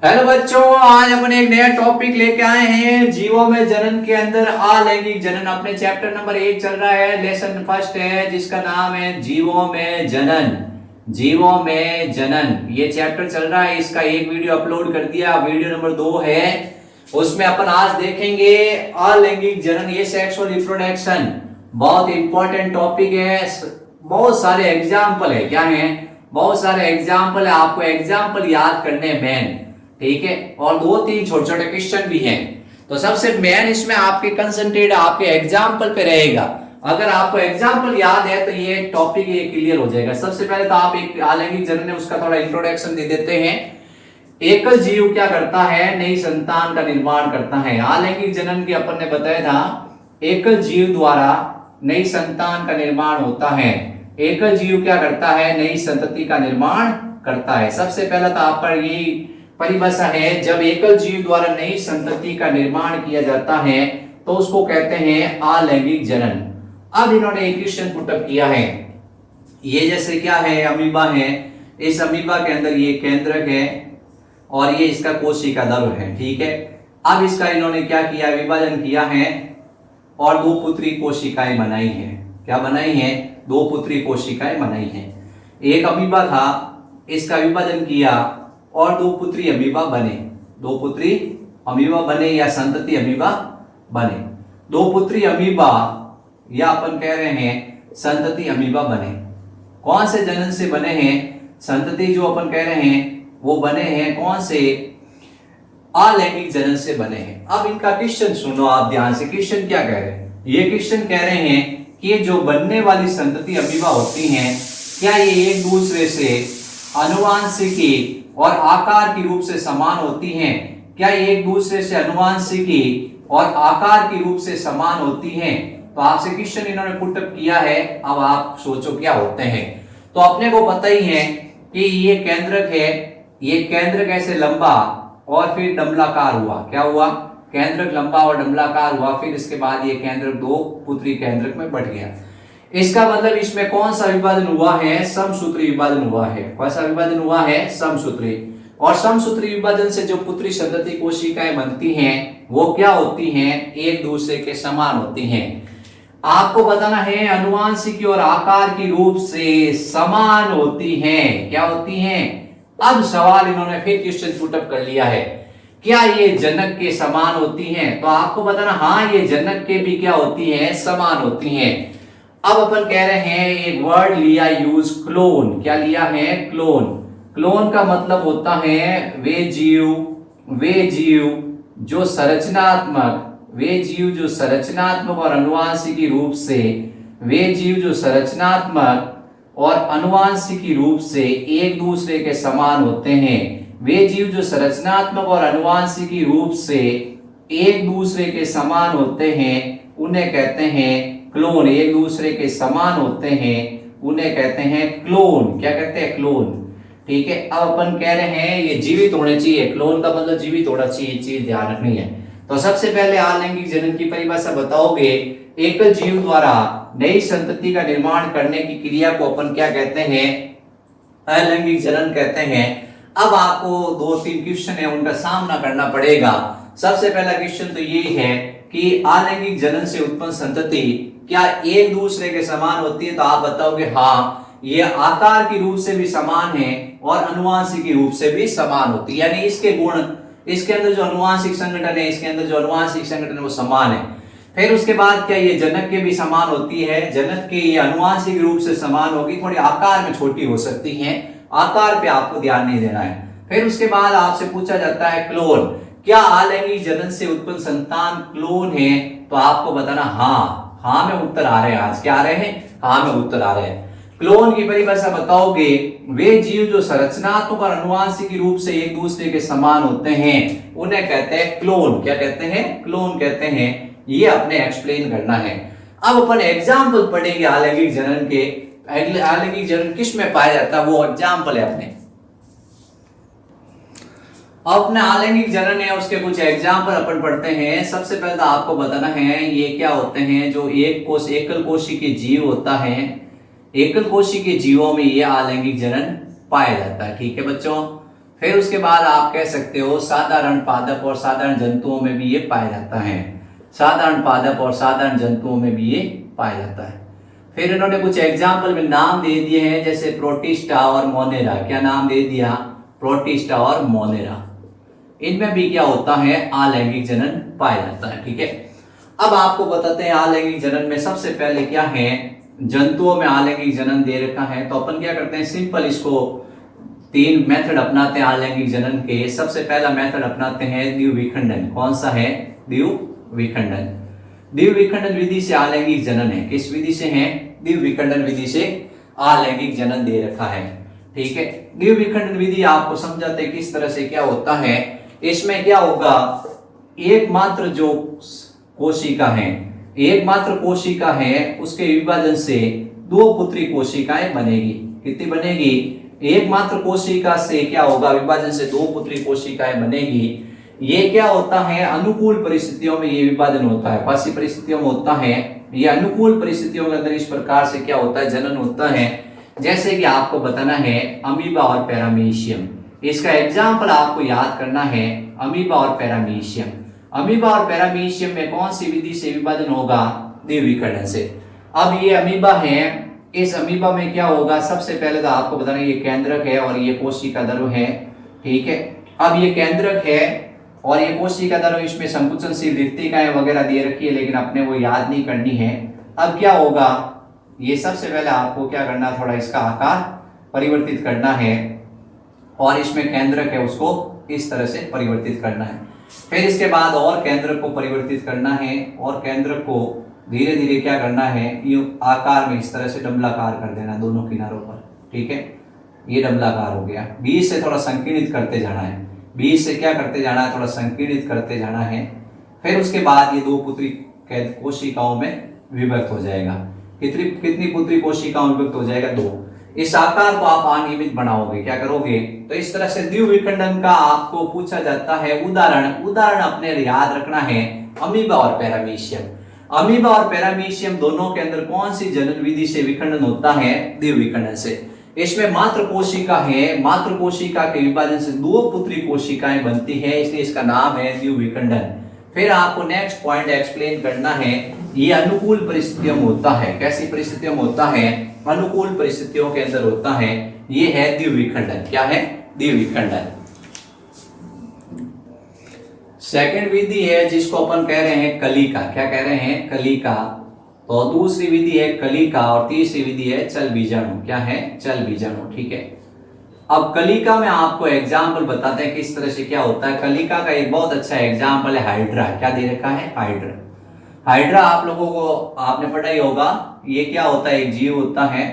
Hello बच्चों, आज अपन एक नया टॉपिक लेके आए हैं। जीवों में जनन के अंदर अलैंगिक जनन। अपने चैप्टर नंबर 1 चल रहा है, लेसन फर्स्ट है जिसका नाम है जीवों में जनन। जीवों में जनन ये चैप्टर चल रहा है। इसका एक वीडियो अपलोड कर दिया, वीडियो नंबर 2 है। उसमें अपन आज देखेंगे अलैंगिक जनन, ये सेक्सुअल रिप्रोडक्शन। बहुत इंपॉर्टेंट टॉपिक है। बहुत सारे एग्जाम्पल है, क्या है, बहुत सारे एग्जाम्पल है। आपको एग्जाम्पल याद करने मेन, ठीक है, और 2-3 छोटे छोटे क्वेश्चन भी हैं। तो सबसे मेन इसमें आपके कंसंट्रेट आपके एग्जाम्पल पे रहेगा। अगर आपको एग्जाम्पल याद है तो ये टॉपिक ये क्लियर हो जाएगा। सबसे पहले तो आप एक अलैंगिक जनन है उसका थोड़ा इंट्रोडक्शन दे देते हैं। एकल जीव क्या करता है, नई संतान का निर्माण करता है। अलैंगिक जनन की अपन ने बताया था, एकल जीव द्वारा नई संतान का निर्माण होता है। एकल जीव क्या करता है, नई संतति का निर्माण करता है। सबसे पहला तो आप पर यही परिभाषा है, जब एकल जीव द्वारा नई संतति का निर्माण किया जाता है तो उसको कहते हैं अलैंगिक जनन। अब इन्होंने एक क्वेश्चन पुटअप किया है, ये जैसे क्या है, अमीबा है। इस अमीबा के अंदर ये केंद्रक है और ये इसका कोशिका द्रव है, ठीक है। अब इसका इन्होंने क्या किया, विभाजन किया है और 2 पुत्री कोशिकाएं बनाई है। क्या बनाई है, 2 पुत्री कोशिकाएं बनाई है। एक अमीबा था, इसका विभाजन किया और 2 पुत्री अमीबा बने। 2 पुत्री अमीबा बने या संतति अमीबा बने। 2 पुत्री अमीबा या अपन कह रहे हैं संतति अमीबा बने। कौन से जनन से बने हैं, संतति जो अपन कह रहे हैं वो बने हैं कौन से, अलैंगिक जनन से बने हैं। अब इनका क्वेश्चन सुनो आप ध्यान से। क्वेश्चन क्या कह रहे हैं, ये क्वेश्चन कह रहे हैं कि जो बनने वाली संतति अमीबा होती हैं, क्या ये एक दूसरे से आनुवांशिकी और आकार की रूप से समान होती हैं? क्या ये एक दूसरे से आनुवांशिकी और आकार की रूप से समान होती हैं? तो आपसे क्वेश्चन इन्होंने पुटअप किया है। अब आप सोचो क्या होते हैं। तो अपने को पता ही है कि ये केंद्रक है, ये केंद्रक ऐसे लंबा और फिर डंबलाकार हुआ। क्या हुआ, केंद्रक लंबा और डंबलाकार हुआ, फिर इसके बाद ये केंद्रक 2 पुत्री केंद्रक में बढ़ गया। इसका मतलब इसमें कौन सा विभाजन हुआ है, समसूत्री विभाजन हुआ है। कौन सा विभाजन हुआ है, समसूत्री। और समसूत्री विभाजन से जो पुत्री संतति कोशिकाएं बनती हैं वो क्या होती हैं, एक दूसरे के समान होती हैं। आपको बताना है आनुवांशिकी और आकार की रूप से समान होती हैं। क्या होती हैं? अब सवाल इन्होंने फिर क्वेश्चन पुटअप कर लिया है, क्या ये जनक के समान होती हैं? तो आपको बताना हाँ, ये जनक के भी क्या होती हैं, समान होती हैं। अब अपन कह रहे हैं एक वर्ड लिया यूज, क्लोन। क्या लिया है, क्लोन। क्लोन का मतलब होता है वे जीव जो संरचनात्मक, वे जीव जो संरचनात्मक और अनुवांशिकी रूप से, वे जीव जो संरचनात्मक और अनुवांशिकी रूप से एक दूसरे के समान होते हैं। वे जीव जो संरचनात्मक और अनुवांशिकी रूप से एक दूसरे के समान होते हैं उन्हें कहते हैं क्लोन। एक दूसरे के समान होते हैं उन्हें कहते हैं क्लोन। क्या कहते हैं, क्लोन, ठीक है। अब अपन कह रहे हैं ये जीवित होने चाहिए, क्लोन का मतलब जीवित होना चाहिए, चीज ध्यान रखनी है। तो सबसे पहले अलैंगिक जनन की परिभाषा बताओगे। एकल जीव द्वारा नई संतति का निर्माण करने की क्रिया को अपन क्या कहते हैं, अलैंगिक जनन कहते हैं। अब आपको 2-3 क्वेश्चन है उनका सामना करना पड़ेगा। सबसे पहला क्वेश्चन तो ये है कि अलैंगिक जनन से उत्पन्न संतति क्या एक दूसरे के समान होती है? तो आप बताओगे हाँ, ये आकार की रूप से भी समान है और अनुवांशिक रूप से भी समान होती है। यानी इसके गुण, इसके अंदर जो अनुवांशिक संगठन है, इसके अंदर जो अनुवांशिक संगठन है वो समान है। फिर उसके बाद क्या ये जनक के भी समान होती है? जनक के ये अनुवांशिक रूप से समान होगी, थोड़ी आकार में छोटी हो सकती है, आकार पे आपको ध्यान नहीं देना है। फिर उसके बाद आपसे पूछा जाता है क्लोन, क्या अलैंगिक जनन से उत्पन्न संतान क्लोन है? तो आपको बताना हाँ में उत्तर आ रहे हैं। आज क्या आ रहे हैं, हाँ में उत्तर आ रहे हैं। क्लोन की परिभाषा बताओगे, वे जीव जो संरचनात्मक और अनुवांशिक रूप से एक दूसरे के समान होते हैं उन्हें कहते हैं क्लोन। क्या कहते हैं, क्लोन कहते हैं। ये अपने एक्सप्लेन करना है। अब अपन एग्जाम्पल पढ़ेंगे अलैंगिक जनन के। अलैंगिक जनन किस में पाया जाता है वो एग्जाम्पल है अपने। अपने अलैंगिक जनन है उसके कुछ एग्जाम्पल अपन पढ़ते हैं। सबसे पहले तो आपको बताना है ये क्या होते हैं, जो एकल कोशी के जीव होता है, एकल कोशी के जीवों में ये अलैंगिक जनन पाया जाता है, ठीक है बच्चों। फिर उसके बाद आप कह सकते हो साधारण पादप और साधारण जंतुओं में भी ये पाया जाता है। साधारण पादप और साधारण जंतुओं में भी ये पाया जाता है। फिर इन्होंने कुछ एग्जाम्पल में नाम दे दिए हैं, जैसे प्रोटिस्टा और मोनेरा। क्या नाम दे दिया? प्रोटिस्टा और मोनेरा। इनमें भी क्या होता है? अलैंगिक जनन पाया जाता है। ठीक है, अब आपको बताते हैं अलैंगिक जनन में सबसे पहले क्या है। जंतुओं में अलैंगिक जनन दे रखा है, तो अपन क्या करते हैं, सिंपल इसको 3 मेथड अपनाते हैं अलैंगिक जनन के। सबसे पहला मेथड अपनाते हैं द्विविखंडन। कौन सा है? द्विविखंडन। द्विविखंडन विधि से अलैंगिक जनन है। किस विधि से है? द्विविखंडन विधि से अलैंगिक जनन दे रखा है। ठीक है, द्विविखंडन विधि आपको समझाते हैं किस तरह से क्या होता है। इसमें क्या होगा, एकमात्र जो कोशिका है, एकमात्र कोशिका है, उसके विभाजन से 2 पुत्री कोशिकाएं बनेगी। कितनी बनेगी? एकमात्र कोशिका से क्या होगा, विभाजन से 2 पुत्री कोशिकाएं बनेगी। ये क्या होता है, अनुकूल परिस्थितियों में ये विभाजन होता है, पासी परिस्थितियों में होता है। ये अनुकूल परिस्थितियों के अंदर इस प्रकार से क्या होता है, जनन होता है। जैसे कि आपको बताना है अमीबा और पैरामीशियम। इसका एग्जाम्पल आपको याद करना है, अमीबा और पैरामीशियम। अमीबा और पैरामीशियम में कौन सी विधि से विभाजन होगा? द्विविखंडन से। अब ये अमीबा है, इस अमीबा में क्या होगा, सबसे पहले तो आपको बताना ये केंद्रक है और ये कोशिका द्रव है। ठीक है, अब ये केंद्रक है और ये कोशिका द्रव, इसमें संकुचनशील रिक्तिकाएं वगैरह दे रखी है, लेकिन अपने वो याद नहीं करनी है। अब क्या होगा, ये सबसे पहले आपको क्या करना, थोड़ा इसका आकार परिवर्तित करना है और इसमें केंद्रक है उसको इस तरह से परिवर्तित करना है। फिर इसके बाद और केंद्रक को परिवर्तित करना है और केंद्रक को धीरे धीरे क्या करना है, ये आकार में इस तरह से डबलाकार कर देना दोनों किनारों पर। ठीक है, ये डबलाकार हो गया। बीच से थोड़ा संकीर्णित करते जाना है, बीच से क्या करते जाना है, थोड़ा संकीर्णित करते जाना है। फिर उसके बाद ये 2 पुत्री कोशिकाओं में विभक्त हो जाएगा। कितनी पुत्री कोशिकाओं में विभक्त हो जाएगा? 2। इस आकार को आप अनियमित बनाओगे, क्या करोगे, तो इस तरह से द्विविखंडन का आपको पूछा जाता है उदाहरण अपने याद रखना है अमीबा और पैरामीशियम। अमीबा और पैरामीशियम दोनों के अंदर कौन सी जनन विधि से विखंडन होता है? द्विविखंडन से। इसमें मात्र कोशिका है, मात्र कोशिका के विभाजन से 2 पुत्री कोशिकाएं बनती है, इसलिए इसका नाम है द्विविखंडन। फिर आपको नेक्स्ट पॉइंट एक्सप्लेन करना है, ये अनुकूल परिस्थितियों में होता है। कैसी परिस्थितियों में होता है? अनुकूल परिस्थितियों के अंदर होता है। ये है द्विविखंडन। क्या है? द्विविखंडन। सेकंड विधि है जिसको अपन कह रहे हैं कलिका। क्या कह रहे हैं? कलिका। तो दूसरी विधि है कलिका और तीसरी विधि है चल बीजाणु। क्या है? चल बीजाणु। ठीक है, अब कलिका में आपको एग्जाम्पल बताते हैं किस तरह से क्या होता है। कलिका का एक बहुत अच्छा एग्जाम्पल है हाइड्रा। क्या दे रखा है? हाइड्रा। हाइड्रा आप लोगों को आपने पढ़ा ही होगा, ये क्या होता है, एक जीव होता है।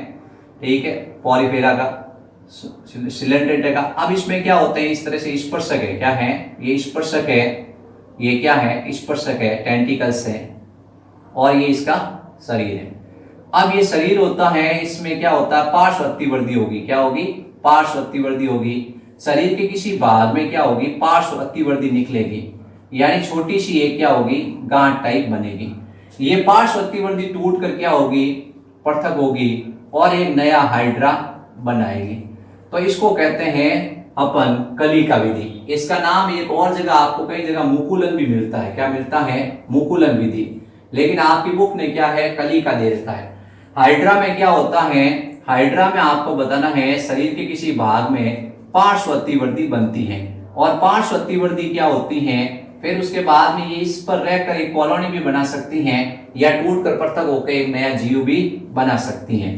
ठीक है, पॉलीफेरा का, सिलेंड्रेटा का। अब इसमें क्या होते हैं, इस तरह से स्पर्शक है। क्या है? ये स्पर्शक है। ये क्या है? स्पर्शक है, टेंटिकल्स है और ये इसका शरीर है। अब ये शरीर होता है, इसमें क्या होता है, पार्श्व अतिवर्धी होगी। क्या होगी? पार्श्व अतिवर्धी होगी। शरीर के किसी भाग में क्या होगी, पार्श्व अतिवर्धी निकलेगी, यानी छोटी सी एक क्या होगी, गांठ टाइप बनेगी। ये पार्श्व अतिवर्धी टूट कर क्या होगी, पृथक होगी और एक नया हाइड्रा बनाएगी। तो इसको कहते हैं अपन कलिका विधि। इसका नाम एक और जगह आपको कई जगह मुकुलन भी मिलता है। क्या मिलता है? मुकुलन विधि। लेकिन आपकी बुक ने क्या है, कलिका दे रखा है। हाइड्रा में क्या होता है, हाइड्रा में आपको बताना है शरीर के किसी भाग में पार्श्व अतिवर्धी बनती है और पार्श्व अतिवर्धी क्या होती है, फिर उसके बाद में ये इस पर रहकर एक कॉलोनी भी बना सकती हैं या टूट कर पृथक होकर एक नया जीव भी बना सकती हैं।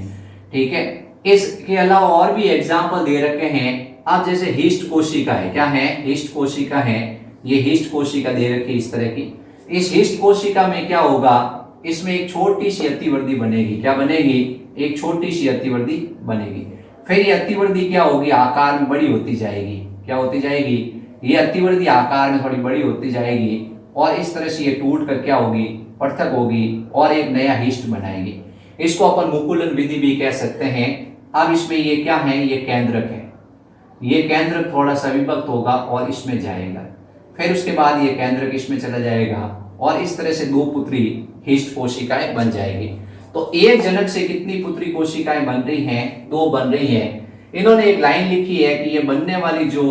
ठीक है, इसके अलावा और भी एग्जाम्पल दे रखे हैं। अब जैसे हिस्ट कोशिका है। क्या है? हिस्ट कोशिका है। ये हिस्ट कोशिका दे रखी इस तरह की। इस हिस्ट कोशिका में क्या होगा, इसमें एक छोटी सी अतिवर्धी बनेगी। क्या बनेगी? एक छोटी सी अतिवर्धी बनेगी। फिर ये अतिवर्धी क्या होगी, आकार में बड़ी होती जाएगी। क्या होती जाएगी? ये अतिवर्धी आकार में थोड़ी बड़ी होती जाएगी और इस तरह से ये टूट कर क्या होगी, पृथक होगी और एक नया हिस्ट बनाएगी। इसको अपन मुकुलन विधि भी कह सकते हैं। अब इसमें ये क्या है, ये केंद्रक है। ये केंद्रक थोड़ा सा विभक्त होगा और इसमें जाएगा, फिर उसके बाद ये केंद्रक इसमें चला जाएगा और इस तरह से 2 पुत्री हिस्ट कोशिकाएं बन जाएगी। तो एक जनक से कितनी पुत्री कोशिकाएं बन रही हैं? 2 बन रही हैं। इन्होंने एक लाइन लिखी है कि ये बनने वाली जो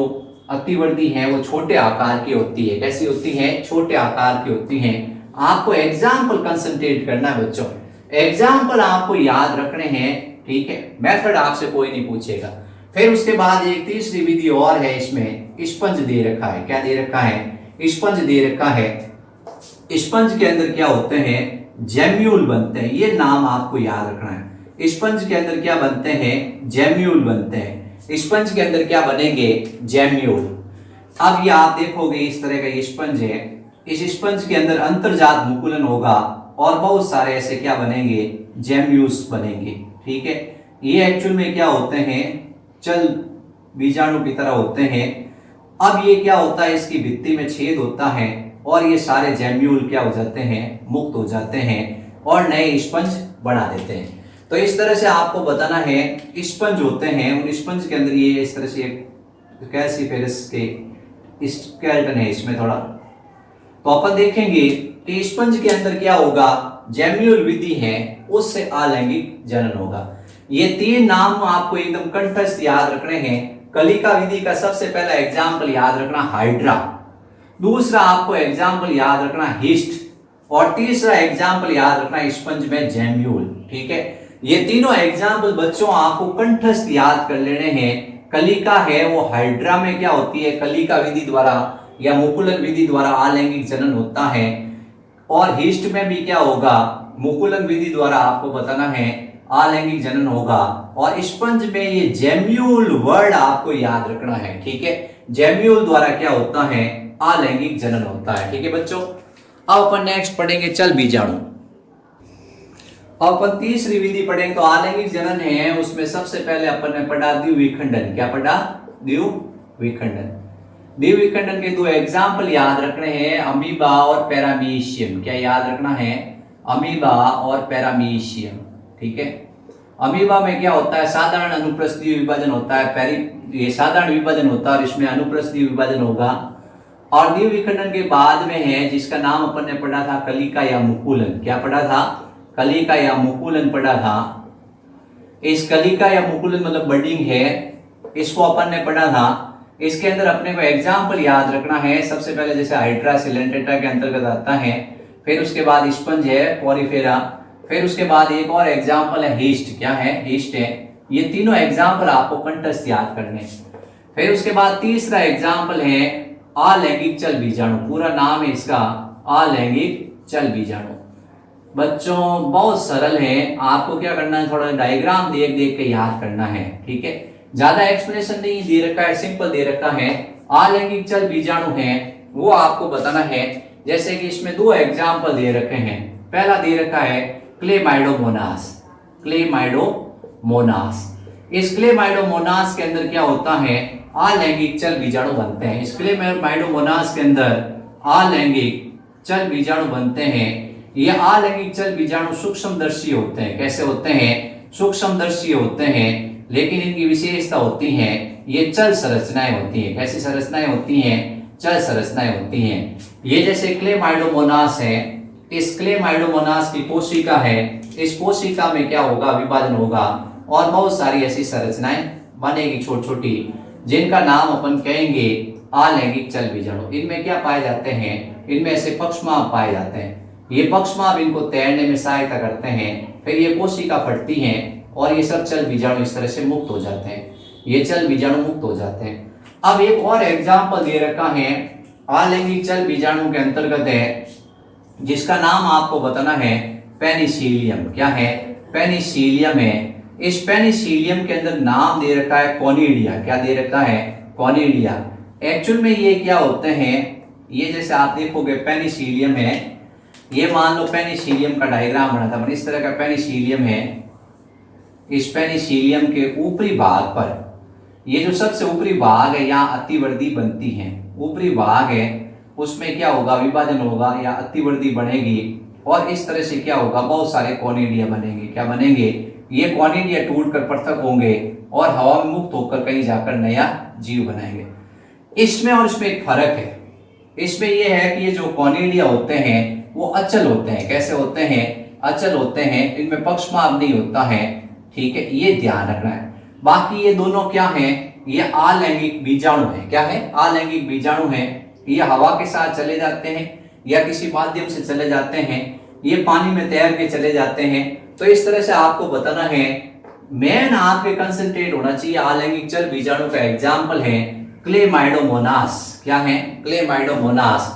अतिवर्दी है वो छोटे आकार की होती है। कैसी होती है? छोटे आकार की होती है। आपको एग्जाम्पल कंसंट्रेट करना है बच्चों, एग्जाम्पल आपको याद रखने हैं, ठीक है। मेथड आपसे कोई नहीं पूछेगा। फिर उसके बाद एक तीसरी विधि और है, इसमें स्पंज दे रखा है। क्या दे रखा है? स्पंज दे रखा है। स्पंज के अंदर क्या होते हैं? जेम्यूल बनते हैं। ये नाम आपको याद रखना है। स्पंज के अंदर क्या बनते हैं? जेम्यूल बनते हैं। स्पंज के अंदर क्या बनेंगे? जेम्यूल। अब ये आप देखोगे इस तरह का ये स्पंज है। इस स्पंज के अंदर अंतर्जात मुकुलन होगा और बहुत सारे ऐसे क्या बनेंगे? जेम्यूल्स बनेंगे, ठीक है। ये एक्चुअल में क्या होते हैं? चल बीजाणु की तरह होते हैं। अब ये क्या होता है? इसकी भित्ति में छेद होता है और ये सारे जेम्यूल क्या हो जाते हैं? मुक्त हो जाते हैं और नए स्पंज बना देते हैं। तो इस तरह से आपको बताना है स्पंज होते हैं। उन स्पंज के अंदर ये इस तरह से कैल्सीफेरस के स्केलेटन है इसमें थोड़ा। तो अपन देखेंगे कि स्पंज के अंदर क्या होगा? जेम्यूल विधि है, उससे अलैंगिक जनन होगा। ये तीन नाम आपको एकदम कंठस्थ याद रखने हैं। कलिका विधि का सबसे पहला एग्जाम्पल याद रखना हाइड्रा, दूसरा आपको एग्जाम्पल याद रखना हिस्ट, और तीसरा एग्जाम्पल याद रखना स्पंज में जेम्यूल, ठीक है। ये तीनों एग्जाम्पल बच्चों आपको कंठस्थ याद कर लेने हैं। कलिका है वो हाइड्रा में क्या होती है? कलिका विधि द्वारा या मुकुलन विधि द्वारा अलैंगिक जनन होता है। और हिस्ट में भी क्या होगा? मुकुलन विधि द्वारा आपको बताना है अलैंगिक जनन होगा। और स्पंज में ये जेम्यूल वर्ड आपको याद रखना है, ठीक है। जेम्यूल द्वारा क्या होता है? अलैंगिक जनन होता है, ठीक है बच्चों। अब अपन नेक्स्ट पढ़ेंगे चल बीजाणु। अब अपन तीसरी विधि पढ़ेंगे। तो अलैंगिक जनन है, उसमें सबसे पहले अपन ने पढ़ा द्विविखंडन। क्या पढ़ा? द्विविखंडन। द्विविखंडन के दो एग्जाम्पल याद रखने हैं, अमीबा और पैरामीशियम। क्या याद रखना है? अमीबा और पैरामीशियम, ठीक है। अमीबा में क्या होता है? साधारण अनुप्रस्थीय विभाजन होता है। ये साधारण विभाजन होता है और इसमें अनुप्रस्थीय विभाजन होगा। और द्विविखंडन के बाद में है जिसका नाम अपन ने पढ़ा था कलिका या मुकुलन। क्या पढ़ा था? कलिका या मुकुलन पढ़ा था। इस कलिका या मुकुलन मतलब बडिंग है, इसको अपन ने पढ़ा था। इसके अंदर अपने को एग्जाम्पल याद रखना है। सबसे पहले जैसे हाइड्रा सिलेंटेटा के अंतर्गत आता है, फिर उसके बाद स्पंज है पोरिफेरा, फिर उसके बाद एक और एग्जाम्पल है हिस्ट। क्या है? हिस्ट है। ये तीनों एग्जाम्पल आपको कंठस्थ याद करने। फिर उसके बाद तीसरा एग्जाम्पल है अलैंगिक चल बीजाणु। पूरा नाम है इसका अलैंगिक चल बीजाणु। बच्चों बहुत सरल है, आपको क्या करना है? थोड़ा डायग्राम देख देख के याद करना है, ठीक है। ज्यादा एक्सप्लेनेशन नहीं दे रखा है, सिंपल दे रखा है। अलैंगिक चल बीजाणु है वो आपको बताना है। जैसे कि इसमें दो एग्जाम्पल दे रखे हैं। पहला दे रखा है क्लेमाइडोमोनास। क्लेमाइडोमोनास। इस क्लेमाइडोमोनास के अंदर क्या होता है? अलैंगिक चल बीजाणु बनते हैं। इस क्लेमाइडोमोनास के अंदर अलैंगिक चल बीजाणु बनते हैं। ये अलैंगिक चल बीजाणु सूक्ष्मदर्शी होते हैं। कैसे होते हैं? सूक्ष्मदर्शी होते हैं, लेकिन इनकी विशेषता होती है ये चल संरचनाएं होती हैं। कैसी संरचनाएं होती हैं? चल संरचनाएं होती हैं। ये जैसे क्लेमाइडोमोनास है, इस क्लेमाइडोमोनास की कोशिका है, इस कोशिका में क्या होगा? विभाजन होगा और बहुत सारी ऐसी संरचनाएं बनेगी छोटी छोटी, जिनका नाम अपन कहेंगे अलैंगिक चल बीजाणु। इनमें क्या पाए जाते हैं? इनमें ऐसे पक्षमाभ पाए जाते हैं। ये पक्षमाभ इनको तैरने में सहायता करते हैं। फिर ये कोशिका फटती हैं और ये सब चल बीजाणु इस तरह से मुक्त हो जाते हैं। ये चल बीजाणु मुक्त हो जाते हैं। अब एक और एग्जाम्पल दे रखा है अलैंगिक चल बीजाणु के अंतर्गत है, जिसका नाम आपको बताना है पेनिसिलियम। क्या है? पेनिसिलियम है। इस पेनिसिलियम के अंदर नाम दे रखा है कॉनिडिया। क्या दे रखा है? कॉनिडिया। एक्चुअल में ये क्या होते हैं? ये जैसे आप देखोगे पेनिसिलियम है, ये मान लो पेनिसिलियम का डायग्राम बना था, इस तरह का पेनिसिलियम है। इस पेनिसिलियम के ऊपरी भाग पर, ये जो सबसे ऊपरी भाग है, यहाँ अतिवर्दी बनती है। ऊपरी भाग है उसमें क्या होगा? विभाजन होगा या अतिवर्दी बनेगी और इस तरह से क्या होगा? बहुत सारे कॉनिडिया बनेंगे। क्या बनेंगे? ये कॉनिडिया टूटकर पृथक होंगे और हवा में मुक्त होकर कहीं जाकर नया जीव बनाएंगे। इसमें और इसमें एक फर्क है। इसमें यह है कि ये जो कॉनिडिया होते हैं वो अचल होते हैं। कैसे होते हैं? अचल होते हैं। इनमें पक्षमाभ नहीं होता है, ठीक है, ये ध्यान रखना है। बाकी ये दोनों क्या हैं? ये अलैंगिक बीजाणु है। क्या है? अलैंगिक बीजाणु है। ये हवा के साथ चले जाते हैं या किसी माध्यम से चले जाते हैं, ये पानी में तैर के चले जाते हैं। तो इस तरह से आपको बताना है, मेन आपके कंसंट्रेट होना चाहिए। अलैंगिक जल बीजाणु का एग्जाम्पल है क्लेमाइडोमोनास। क्या है? क्लेमाइडोमोनास।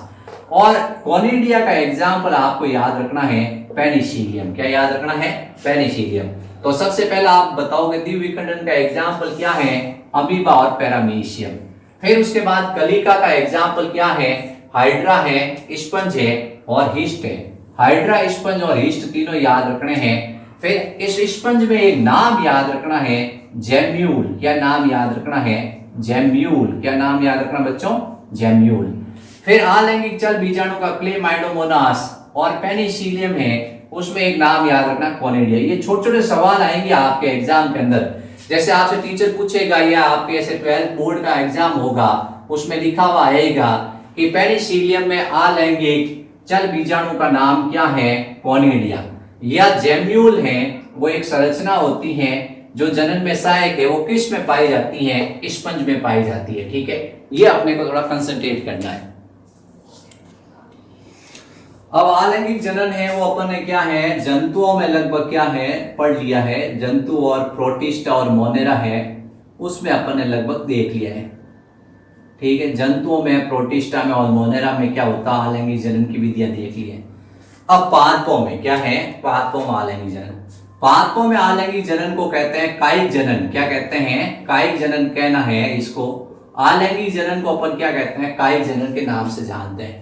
और कोनिडिया का एग्जाम्पल आपको याद रखना है पेनिसिलियम। क्या याद रखना है? पेनिसिलियम। तो सबसे पहला आप बताओगे द्विविखंडन का एग्जाम्पल क्या है? अमीबा और पैरामीशियम। फिर उसके बाद कलिका का एग्जाम्पल क्या है? हाइड्रा है, स्पंज है और हिस्ट है। हाइड्रा, स्पंज और हिस्ट तीनों याद रखने हैं। फिर इस स्पंज में एक नाम याद रखना है, जेम्यूल। क्या नाम याद रखना है? जेम्यूल। क्या नाम याद रखना बच्चों? जेम्यूल। फिर अलैंगिक जल बीजाणु का क्लेमाइडोमोनास और पेनिसिलियम है, उसमें एक नाम याद रखना कोनिडिया। ये छोटे छोटे सवाल आएंगे आपके एग्जाम के अंदर। जैसे आपसे टीचर पूछेगा या आपके ऐसे 12th बोर्ड का एग्जाम होगा, उसमें लिखा हुआ आएगा कि पेनिसिलियम में अलैंगिक जल बीजाणु का नाम क्या है? कोनिडिया। या जेम्यूल है, वो एक संरचना होती है जो जनन में सहायक है। वो किस में पाई जाती है? स्पंज में पाई जाती है। ठीक है, ये अपने को थोड़ा कंसंट्रेट करना है। अब अलैंगिक जनन है वो अपन ने क्या है, जंतुओं में लगभग क्या है पढ़ लिया है। जंतु और प्रोटिस्टा और मोनेरा है, उसमें अपन ने लगभग देख लिया है। ठीक है, जंतुओं में, प्रोटिस्टा में और मोनेरा में क्या होता है, अलैंगिक जनन की विधियां देख ली है। अब पादपों में क्या है? पादपों में अलैंगिक जनन। पादपों में अलैंगिक जनन को कहते हैं कायिक जनन। क्या कहते हैं? कायिक जनन कहना है इसको। अलैंगिक जनन को अपन क्या कहते हैं? कायिक जनन के नाम से जानते हैं।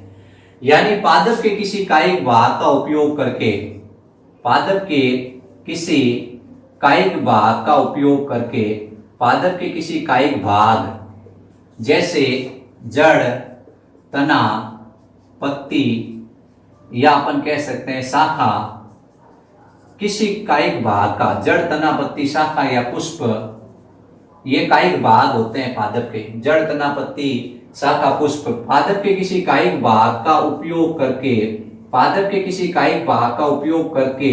यानी पादप के किसी कायिक भाग का उपयोग करके, पादप के किसी कायिक भाग का उपयोग करके, पादप के किसी कायिक भाग जैसे जड़, तना, पत्ती या अपन कह सकते हैं शाखा, किसी कायिक भाग का, जड़, तना, पत्ती, शाखा या पुष्प, ये कायिक भाग होते हैं पादप के। जड़, तना, पत्ती, शाखा, पुष्प, पादप के किसी कायिक भाग का उपयोग करके, पादप के किसी कायिक भाग का उपयोग करके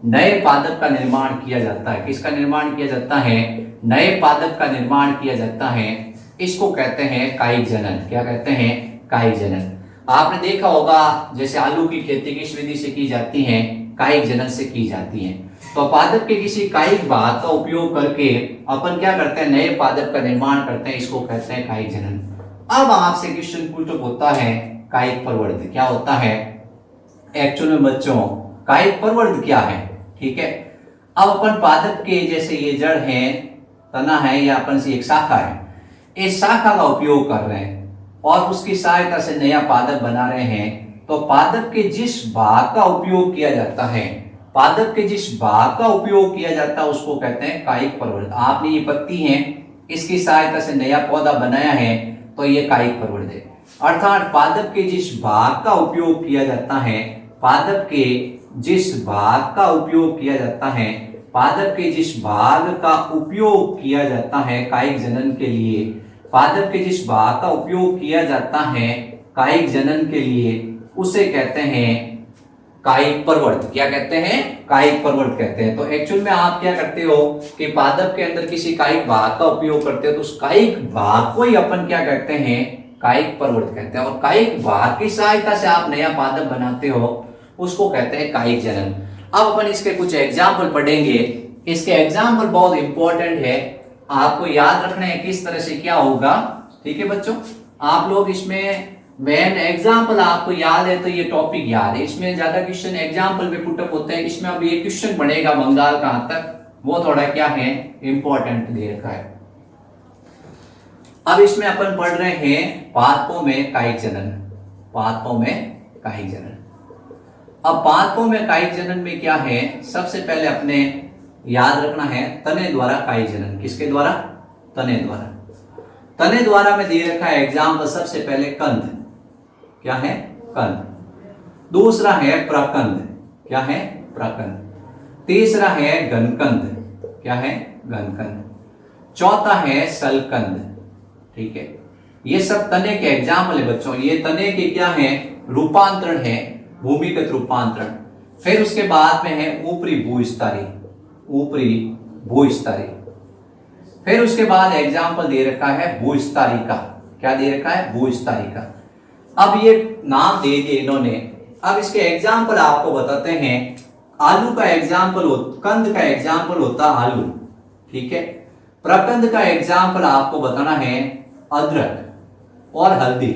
नए पादप का निर्माण किया जाता है। किसका निर्माण किया जाता है? नए पादप का निर्माण किया जाता है। इसको कहते हैं कायिक जनन। क्या कहते हैं? कायिक जनन। आपने देखा होगा जैसे आलू की खेती किस विधि से की जाती है? कायिक जनन से की जाती है। तो पादप के किसी कायिक भाग का उपयोग करके अपन क्या करते हैं? नए पादप का निर्माण करते हैं। इसको कहते हैं कायिक जनन। अब आपसे क्वेश्चन पुटअप होता है कायिक प्रवर्ध। क्या होता है एक्चुअल में बच्चों? कायिक प्रवर्ध क्या है? ठीक है, अब अपन पादप के जैसे ये जड़ है, तना है या अपन से एक शाखा है, इस शाखा का उपयोग कर रहे हैं और उसकी सहायता से नया पादप बना रहे हैं। तो पादप के जिस भाग का उपयोग किया जाता है, पादप के जिस भाग का उपयोग किया जाता है उसको कहते हैं कायिक प्रवर्ध। आपने ये पत्ती है, इसकी सहायता से नया पौधा बनाया है, तो ये कायिक प्रवर्ध है। अर्थात पादप के जिस भाग का उपयोग किया जाता है, पादप के जिस भाग का उपयोग किया जाता है, पादप के जिस भाग का उपयोग किया जाता है कायिक जनन के लिए, पादप के जिस भाग का उपयोग किया जाता है कायिक जनन के लिए, उसे कहते हैं कायिक प्रवर्ध। क्या कहते हैं? कायिक प्रवर्ध कहते हैं। तो एक्चुअल में आप क्या करते हो कि पादप के अंदर किसी कायिक भाग का उपयोग करते हो, तो उस कायिक भाग को ही अपन क्या कहते हैं? कायिक प्रवर्ध कहते हैं। और कायिक भाग की सहायता से आप नया पादप बनाते हो, उसको कहते हैं कायिक जनन। अब अपन इसके कुछ एग्जाम्पल पढ़ेंगे। इसके एग्जाम्पल बहुत इंपॉर्टेंट है, आपको याद रखना है किस तरह से क्या होगा। ठीक है बच्चों, आप लोग इसमें मेन एग्जाम्पल आपको याद है तो ये टॉपिक याद है। इसमें ज्यादा क्वेश्चन एग्जाम्पल में पुटअप होते हैं। इसमें अब ये क्वेश्चन बनेगा बंगाल कहां तक, वो थोड़ा क्या है इंपॉर्टेंट दे रखा है। अब इसमें अपन पढ़ रहे हैं पादपों में कायिक जनन। पादपों में कायिक जनन। अब पादपों में कायिक जनन में क्या है, सबसे पहले अपने याद रखना है तने द्वारा कायिक जनन। किसके द्वारा? तने द्वारा। तने द्वारा में दे रखा है एग्जाम्पल, सबसे पहले कंद। क्या है? कंद। दूसरा है प्रकंद। क्या है? प्रकंद। तीसरा है घनकंद। क्या है? घनकंद। चौथा है सलकंद। ठीक है, ये सब तने के एग्जाम्पल है बच्चों। ये तने के क्या है? रूपांतरण है, भूमिगत रूपांतरण। फिर उसके बाद में है ऊपरी भूस्तरी। ऊपरी भूस्तरी। फिर उसके बाद एग्जाम्पल दे रखा है भूस्तारी का। क्या दे रखा है? भूस्तारी का। अब ये नाम दे दिए इन्होंने, अब इसके एग्जाम्पल आपको बताते हैं। आलू का एग्जाम्पल कंद का एग्जाम्पल होता आलू, ठीक है। प्रकंद का एग्जाम्पल आपको बताना है अदरक और हल्दी।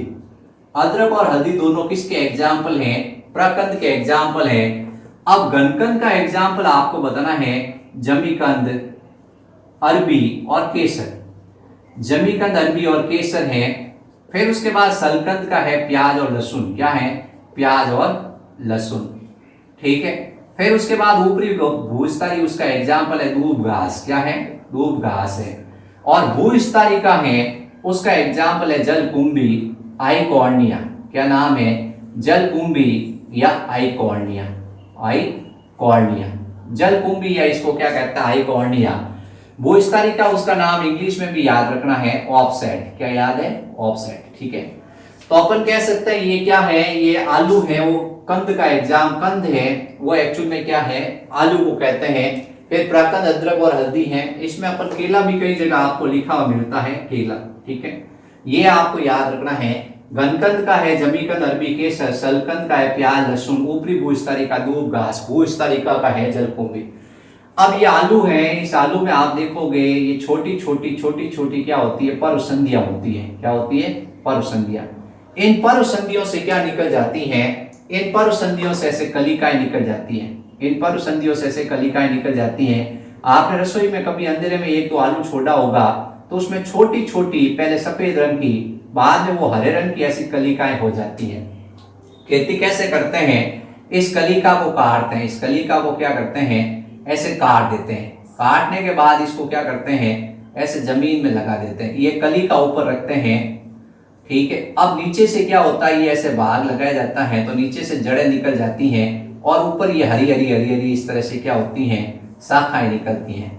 अदरक और हल्दी दोनों किसके एग्जाम्पल हैं? प्रकंद के एग्जाम्पल हैं। अब गनकंद का एग्जाम्पल आपको बताना है जमीकंद, अरबी और केसर। जमीकंद, अरबी और केसर है। फिर उसके बाद सलकंद का है प्याज और लहसुन। क्या है? प्याज और लहसुन, ठीक है। फिर उसके बाद ऊपरी भूस्तारी, उसका एग्जाम्पल है दूब घास। क्या है? दूब घास है। और भूस्तारी का है, उसका एग्जाम्पल है जलकुंभी, आइकॉर्निया। क्या नाम है? जलकुंभी या आइकॉर्निया। आइकॉर्निया, जलकुंभी, या इसको क्या कहता है? आइकॉर्निया। भूस्तारी का उसका नाम इंग्लिश में भी याद रखना है ऑफसेट। क्या याद है? ऑफसेट, ठीक है। तो अपन कह सकते हैं ये क्या है? ये आलू है, वो कंद का कंद है, वो एक्चुअल में क्या है? आलू को कहते हैं। फिर प्रकंद, अदरक और हल्दी है। इसमें अपन केला भी कई जगह आपको लिखा हुआ मिलता है, केला, ठीक है। ये आपको याद रखना है। घनकंद का है जमीकंद, अरबी, केसर। सलकंद का है प्याज, लहसुन। ऊपरी भूस्तारी का दूब घास। भूस्तारी का है जलकुंभी। अब ये आलू है, इस आलू में आप देखोगे ये छोटी छोटी क्या होती है? पर्वसंधियां होती है। क्या होती है? पर्वसंधियां। इन पर्वसंधियों से क्या निकल जाती हैं? इन पर्वसंधियों से ऐसे कलिकाएं निकल जाती हैं। इन पर्वसंधियों से ऐसे कलिकाएं निकल जाती हैं। आपने रसोई में कभी अंधेरे में एक तो आलू छोड़ा होगा, तो उसमें छोटी छोटी पहले सफेद रंग की, बाद में वो हरे रंग की ऐसी कलिकाएं हो जाती हैं। खेती कैसे करते हैं? इस कलिका को काटते हैं। इस कलिका को क्या करते हैं? ऐसे काट देते हैं। काटने के बाद इसको क्या करते हैं? ऐसे जमीन में लगा देते हैं। ये कलिका ऊपर रखते हैं, ठीक है। अब नीचे से क्या होता है? ये ऐसे भाग लगाया जाता है, तो नीचे से जड़ें निकल जाती हैं और ऊपर ये हरी हरी हरी हरी इस तरह से क्या होती हैं? शाखाएं निकलती हैं।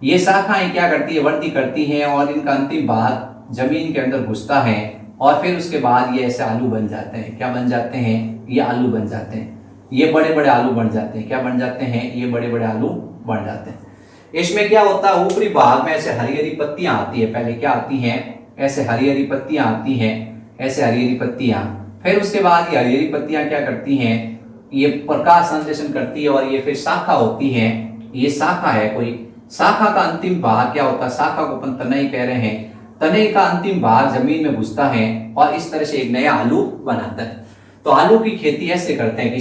ये शाखाएं क्या करती है? वृद्धि करती हैं और इनका अंतिम भाग जमीन के अंदर घुसता है और फिर उसके बाद ये ऐसे आलू बन जाते हैं। क्या बन जाते हैं? ये आलू बन जाते हैं। ये बड़े बड़े आलू बन जाते हैं। क्या बन जाते हैं? ये बड़े बड़े आलू बन जाते हैं। इसमें क्या होता है? ऊपरी भाग में ऐसे हरी हरी पत्तियां आती है। पहले क्या आती हैं? ऐसे हरी हरी पत्तियां आती हैं, ऐसे हरी हरी पत्तियां। फिर उसके बाद ये हरी हरी पत्तियां क्या करती हैं? ये प्रकाश संश्लेषण करती है और ये फिर शाखा होती है। ये शाखा है कोई। शाखा का अंतिम भाग क्या होता है? शाखा को अपन तनई कह रहे हैं। तने का अंतिम भाग जमीन में घुसता है और इस तरह से एक नया आलू बनाता है। तो आलू की खेती ऐसे करते हैं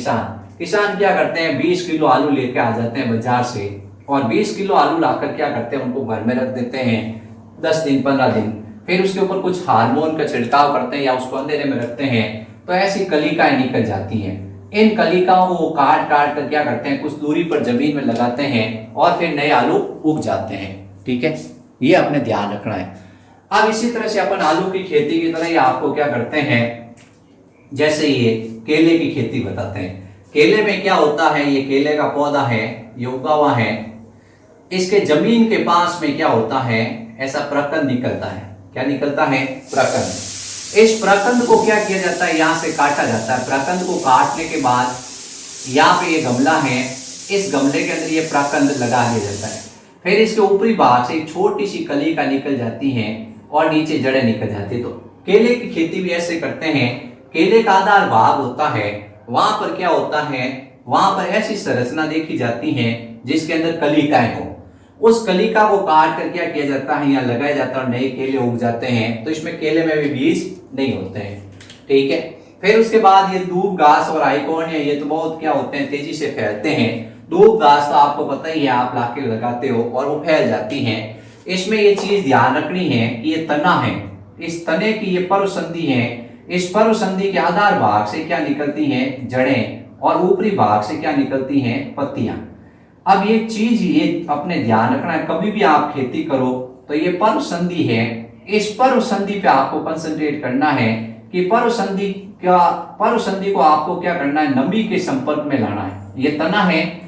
किसान क्या करते हैं? 20 किलो आलू लेके आ जाते हैं बाजार से, और 20 किलो आलू लाकर क्या करते हैं? उनको घर में रख देते हैं 10 दिन 15 दिन। फिर उसके ऊपर कुछ हार्मोन का छिड़काव करते हैं या उसको अंधेरे में रखते हैं, तो ऐसी कलिकाएं निकल जाती हैं। इन कलिकाओं को काट काट कर क्या करते हैं? कुछ दूरी पर जमीन में लगाते हैं और फिर नए आलू उग जाते हैं, ठीक है। ये अपने ध्यान रखना है। अब इसी तरह से अपन आलू की खेती की तरह ही आपको क्या करते हैं? जैसे ये केले की खेती बताते हैं। केले में क्या होता है? ये केले का पौधा है, ये उगा हुआ है। इसके जमीन के पास में क्या होता है? ऐसा प्रकंद निकलता है। क्या निकलता है? प्रकंद। इस प्रकंद को क्या किया जाता है? यहां से काटा जाता है। प्रकंद को काटने के बाद यहाँ पे ये गमला है, इस गमले के अंदर ये प्रकंद लगा दिया जाता है। फिर इसके ऊपरी भाग से एक छोटी सी कलिका निकल जाती है और नीचे जड़ें निकल जाती है। तो केले की खेती भी ऐसे करते हैं। केले का आधार भाग होता है, वहां पर क्या होता है? वहां पर ऐसी संरचना देखी जाती है जिसके अंदर कलिकाएं हो। उस कलिका को काट कर क्या किया जाता है? यहाँ लगाया जाता है और नए केले उग जाते हैं। तो इसमें केले में भी बीज नहीं होते हैं, ठीक है। फिर उसके बाद ये दूब घास और आइकॉर्निया, ये तो बहुत क्या होते हैं? तेजी से फैलते हैं। दूब घास तो आपको पता ही है, आप लाके लगाते हो और वो फैल जाती हैं। इसमें ये चीज ध्यान रखनी है कि ये तना है, इस तने की ये पर्वसंधि है। इस पर्वसंधि के आधार भाग से क्या निकलती हैं? जड़ें, और ऊपरी भाग से क्या निकलती हैं? पत्तियां। अब ये चीज ये अपने ध्यान रखना है, कभी भी आप खेती करो तो ये पर्वसंधि है, इस पर्वसंधि पे आपको कंसंट्रेट करना है कि पर्वसंधि को आपको क्या करना है? नमी के संपर्क में लाना है। ये तना है,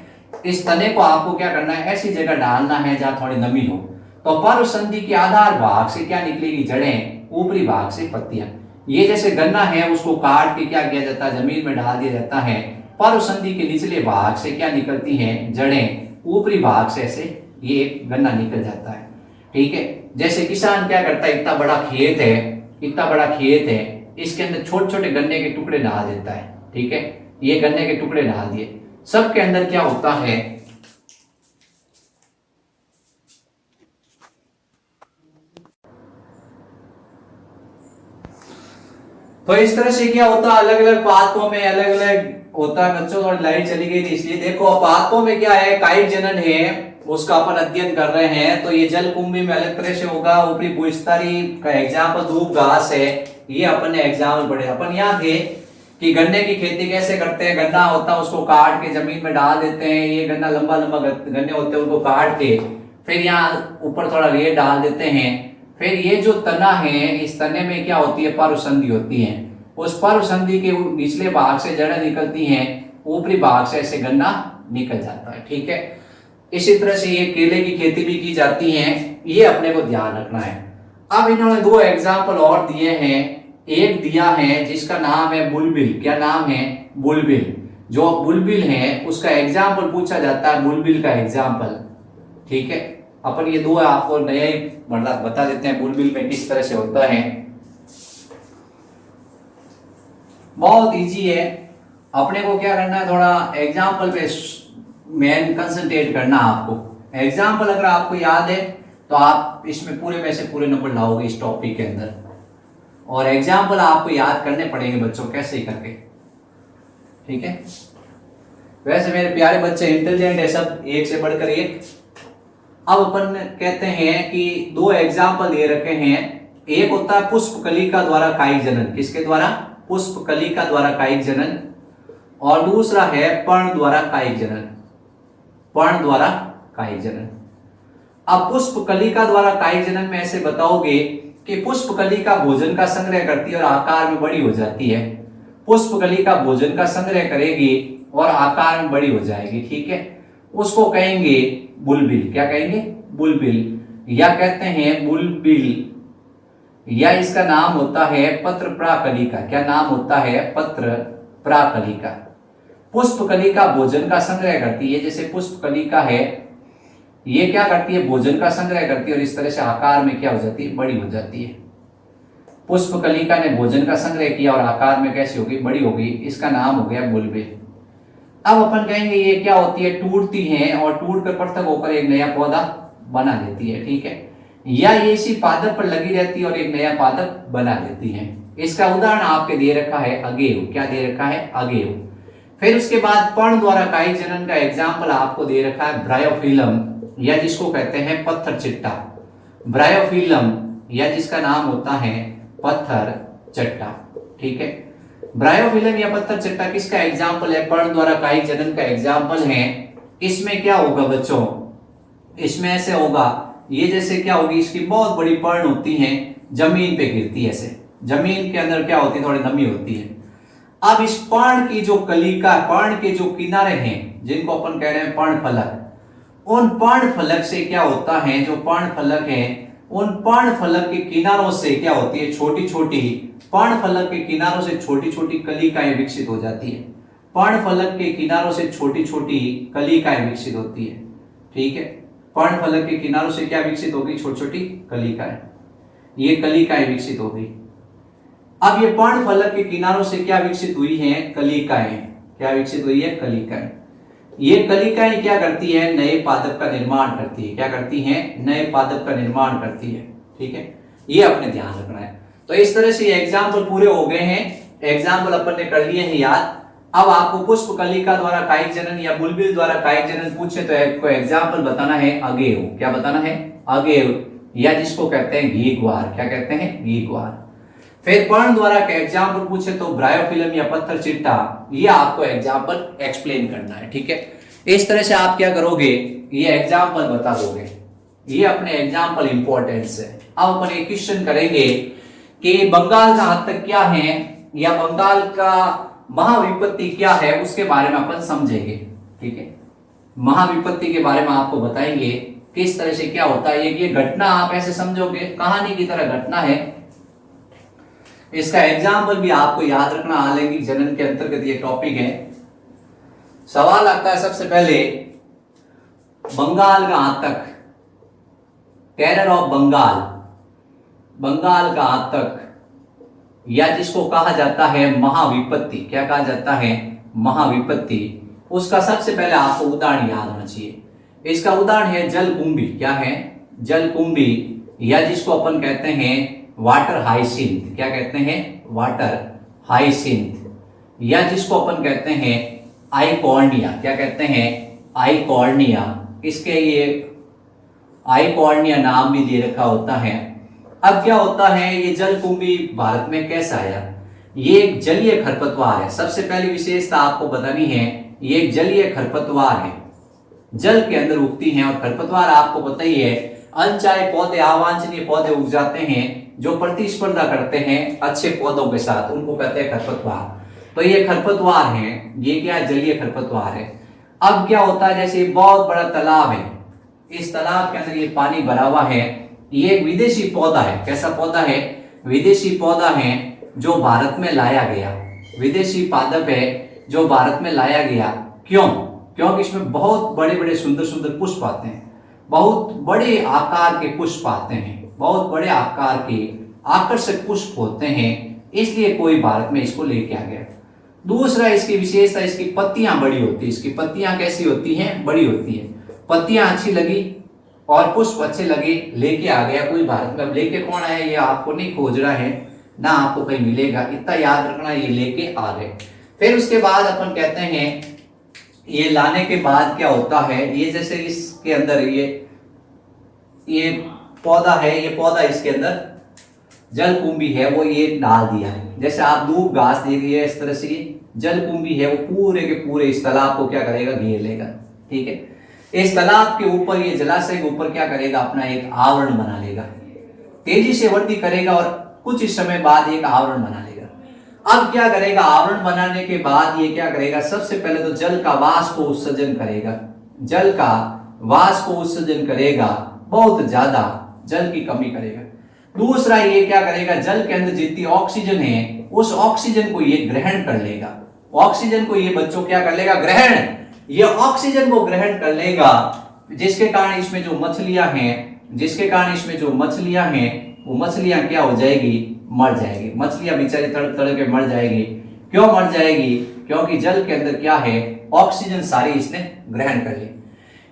इस तने को आपको क्या करना है? ऐसी जगह डालना है जहां थोड़ी नमी हो। तो पर्वसंधि के आधार भाग से क्या निकलेगी? जड़ें, ऊपरी भाग से पत्तियां। ये जैसे गन्ना है, उसको काट के क्या किया जाता है? जमीन में डाल दिया जाता है। पर्वसंधि के निचले भाग से क्या निकलती हैं? जड़ें, ऊपरी भाग से ऐसे ये गन्ना निकल जाता है, ठीक है। जैसे किसान क्या करता है, इतना बड़ा खेत है, इतना बड़ा खेत है, इसके अंदर छोटे छोटे गन्ने के टुकड़े डाल देता है, ठीक है। ये गन्ने के टुकड़े डाल दिए, सबके अंदर क्या होता है, तो इस तरह से क्या होता है, अलग अलग पादपों में अलग अलग होता है। बच्चों थोड़ी लाइट चली गई थी इसलिए देखो, पादपों में क्या है, कायिक जनन है, उसका अपन अध्ययन कर रहे हैं। तो ये जलकुंभी में अलग तरह से होगा, ऊपरी भूस्तरी का एग्जाम्पल धूप घास है, ये अपन ने एग्जाम्पल पढ़े। अपन यहाँ थे कि गन्ने की खेती कैसे करते हैं, गन्ना होता है उसको काट के जमीन में डाल देते हैं, ये गन्ना लंबा लंबा गन्ने होते हैं उनको काट के फिर यहाँ ऊपर थोड़ा रेत डाल देते हैं, फिर ये जो तना है, इस तने में क्या होती है, पर्वसंधि होती है, उस पर्वसंधि के निचले भाग से जड़ें निकलती हैं, ऊपरी भाग से ऐसे गन्ना निकल जाता है, ठीक है। इसी तरह से ये केले की खेती भी की जाती है, ये अपने को ध्यान रखना है। अब इन्होंने दो एग्जाम्पल और दिए हैं, एक दिया है जिसका नाम है बुलबिल, क्या नाम है, बुलबिल। जो बुलबिल है उसका एग्जाम्पल पूछा जाता है, बुलबिल का एग्जाम्पल, ठीक है। अपन ये दो आपको नया ही बता देते हैं बुलबिल में किस तरह से होता है, बहुत इजी है। अपने को क्या करना है, थोड़ा एग्जाम्पल पे मेन कंसंट्रेट करना आपको। एग्जाम्पल अगर आपको याद है तो आप इसमें पूरे में से पूरे नंबर लाओगे इस टॉपिक के अंदर, और एग्जाम्पल आपको याद करने पड़ेंगे बच्चों, कैसे ही करके, ठीक है। वैसे मेरे प्यारे बच्चे इंटेलिजेंट है सब, एक से बढ़कर एक। अब अपन कहते हैं कि दो एग्जाम्पल दे रखे हैं, एक होता है पुष्पकलिका द्वारा कायिक जनन, किसके द्वारा, पुष्पकलिका द्वारा कायिक जनन, और दूसरा है पर्ण द्वारा कायिक जनन, पर्ण द्वारा कायिक जनन। अब पुष्पकलिका द्वारा कायिक जनन में ऐसे बताओगे कि पुष्पकलिका भोजन का संग्रह करती है और आकार में बड़ी हो जाती है, पुष्पकलिका भोजन का संग्रह करेगी और आकार में बड़ी हो जाएगी, ठीक है, उसको कहेंगे बुलबिल। क्या कहेंगे, बुलबिल, या कहते हैं बुलबिल, या इसका नाम होता है पत्र प्राकलिका। क्या नाम होता है, पत्र प्राकलिका। पुष्पकलिका भोजन का संग्रह करती है, जैसे पुष्पकलिका है, ये क्या करती है, भोजन का संग्रह करती है और इस तरह से आकार में क्या हो जाती है, बड़ी हो जाती है। पुष्पकलिका ने भोजन का संग्रह किया और आकार में कैसी हो गई, बड़ी हो गई, इसका नाम हो गया बुलबिल। अब अपन कहेंगे ये क्या होती है, टूटती है और टूट कर पृथक होकर एक नया पौधा बना देती है, ठीक है, या ये इसी पादप पर लगी रहती है और एक नया पादप बना देती है। इसका उदाहरण आपके दे रखा है अगेव, क्या दे रखा है, अगेव। फिर उसके बाद पर्ण द्वारा कायिक जनन का एग्जाम्पल आपको दे रखा है ब्रायोफिलम, या जिसको कहते हैं पत्थर चिट्टा, ब्रायोफिलम, या जिसका नाम होता है पत्थर चट्टा, ठीक है। ब्रायोफिलम या पत्थर चट्टा किसका एग्जाम्पल है, पर्ण द्वारा कायिक जनन का एग्जाम्पल है। इसमें क्या होगा बच्चों, इसमें ऐसे होगा, ये जैसे क्या होगी, इसकी बहुत बड़ी पर्ण होती है, जमीन पे गिरती है, ऐसे जमीन के अंदर क्या होती है, थोड़ी नमी होती है। अब इस पर्ण की जो कलिका, पर्ण के जो किनारे हैं जिनको अपन कह रहे हैं पर्ण फलक, उन पर्ण फलक से क्या होता है, जो पर्ण फलक है उन पर्ण फलक के किनारों से क्या होती है, छोटी छोटी, पर्ण फलक के किनारों से छोटी छोटी कलिकाएं विकसित हो जाती है, पर्ण फलक के किनारों से छोटी छोटी कलिकाएं विकसित होती है, ठीक है। पर्ण फलक के किनारों से क्या विकसित होगी, छोटी छोटी कलिकाएं, ये कलिकाएं विकसित हो गई। अब ये पर्ण फलक के किनारों से क्या विकसित हुई हैं, कलिकाएं, क्या विकसित हुई है, कलिकाएं। ये कलिकाएं क्या करती है, नए पादप का निर्माण करती है, क्या करती हैं, नए पादप का निर्माण करती है, ठीक है, ये अपने ध्यान रखना है। तो इस तरह से एग्जाम्पल पूरे हो गए हैं, एग्जाम्पल अपन ने कर लिए हैं याद। अब आपको पुष्पकलिका द्वारा कायिक जनन या बुलबिल द्वारा कायिक जनन पूछे तो आपको एग्जाम्पल बताना है अगेव, क्या बताना है, अगेव, या जिसको कहते हैं घी ग्वार, क्या कहते हैं, घी ग्वार। फिर पर्ण द्वारा का एग्जाम्पल पूछे तो ब्रायोफिलम या पत्थर चिट्टा, ये आपको एग्जाम्पल एक्सप्लेन करना है, ठीक है। इस तरह से आप क्या करोगे, ये एग्जाम्पल बता दोगे, ये अपने एग्जाम्पल इंपॉर्टेंस है। अब अपन एक क्वेश्चन करेंगे कि बंगाल का हद तक क्या है, या बंगाल का महाविपत्ति क्या है, उसके बारे में अपन समझेंगे, ठीक है। महाविपत्ति के बारे में आपको बताएंगे किस तरह से क्या होता है, ये घटना आप ऐसे समझोगे कहानी की तरह घटना है। इसका एग्जाम्पल भी आपको याद रखना, अलैंगिक जनन के अंतर्गत ये टॉपिक है। सवाल आता है सबसे पहले, बंगाल का हद तक टेरर ऑफ बंगाल, बंगाल का आतंक, या जिसको कहा जाता है महाविपत्ति, क्या कहा जाता है, महाविपत्ति, उसका सबसे पहले आपको उदाहरण याद होना चाहिए। इसका उदाहरण है जलकुंभी, क्या है, जलकुंभी, या जिसको अपन कहते हैं वाटर हाइसिंथ, क्या कहते हैं, वाटर हाइसिंथ, या जिसको अपन कहते हैं आइकॉर्निया, क्या कहते हैं, आइकॉर्निया। इसके ये आइकॉर्निया नाम भी दे रखा होता है। अब क्या होता है, ये जलकुंभी भारत में कैसा आया, ये एक जलीय खरपतवार है। सबसे पहली विशेषता आपको बतानी है, ये एक जलीय खरपतवार है, जल के अंदर उगती हैं। और खरपतवार आपको पता ही है, अनचाहे पौधे, अवांछनीय पौधे उग जाते हैं जो प्रतिस्पर्धा करते हैं अच्छे पौधों के साथ, उनको कहते हैं खरपतवार। तो ये खरपतवार है, ये क्या जलीय खरपतवार है। अब क्या होता है, जैसे बहुत बड़ा तालाब है, इस तालाब के अंदर ये पानी भरा हुआ है, ये एक विदेशी पौधा है। कैसा पौधा है, विदेशी पौधा है जो भारत में लाया गया, विदेशी पादप है जो भारत में लाया गया। क्यों, क्योंकि इसमें बहुत बड़े बड़े सुंदर सुंदर पुष्प आते हैं, बहुत बड़े आकार के पुष्प आते हैं, बहुत बड़े आकार के आकर्षक पुष्प होते हैं, इसलिए कोई भारत में इसको लेके आ गया। दूसरा इसकी विशेषता, इसकी पत्तियां बड़ी होती है। इसकी पत्तियां कैसी होती हैं, बड़ी होती है। पत्तियां अच्छी लगी और पुष्प अच्छे लगे, लेके आ गया कोई भारत में। अब लेके कौन आया ये आपको नहीं खोज रहा है ना, आपको कहीं मिलेगा, इतना याद रखना, ये लेके आ गए। फिर उसके बाद अपन कहते हैं, ये लाने के बाद क्या होता है, ये जैसे इसके अंदर ये पौधा है, ये पौधा इसके अंदर जलकुंभी है, वो ये डाल दिया है। जैसे आप दूब घास देखिए, इस तरह से जलकुंभी है, वो पूरे के पूरे इस तालाब को क्या करेगा, घेर लेगा। ठीक है, इस तालाब के ऊपर, ये जलाशय के ऊपर क्या करेगा, अपना एक आवरण बना लेगा, तेजी से वृद्धि करेगा और कुछ समय बाद एक आवरण बना लेगा। अब क्या करेगा, आवरण बनाने के बाद ये क्या करेगा, सबसे पहले तो जल का वाष्प को उत्सर्जन करेगा, जल का वाष्प को उत्सर्जन करेगा, बहुत ज्यादा जल की कमी करेगा। दूसरा ये क्या करेगा, जल के अंदर जितनी ऑक्सीजन है, उस ऑक्सीजन को ये ग्रहण कर लेगा। ऑक्सीजन को ये बच्चों क्या कर लेगा, ग्रहण, ये ऑक्सीजन को ग्रहण कर लेगा, जिसके कारण इसमें जो मछलियां हैं, जिसके कारण इसमें जो मछलियां हैं, वो मछलियां क्या हो जाएगी, मर जाएगी। मछलियां बेचारी तड़प तड़प के मर जाएगी। क्यों मर जाएगी, क्योंकि जल के अंदर क्या है, ऑक्सीजन सारी इसने ग्रहण कर ली।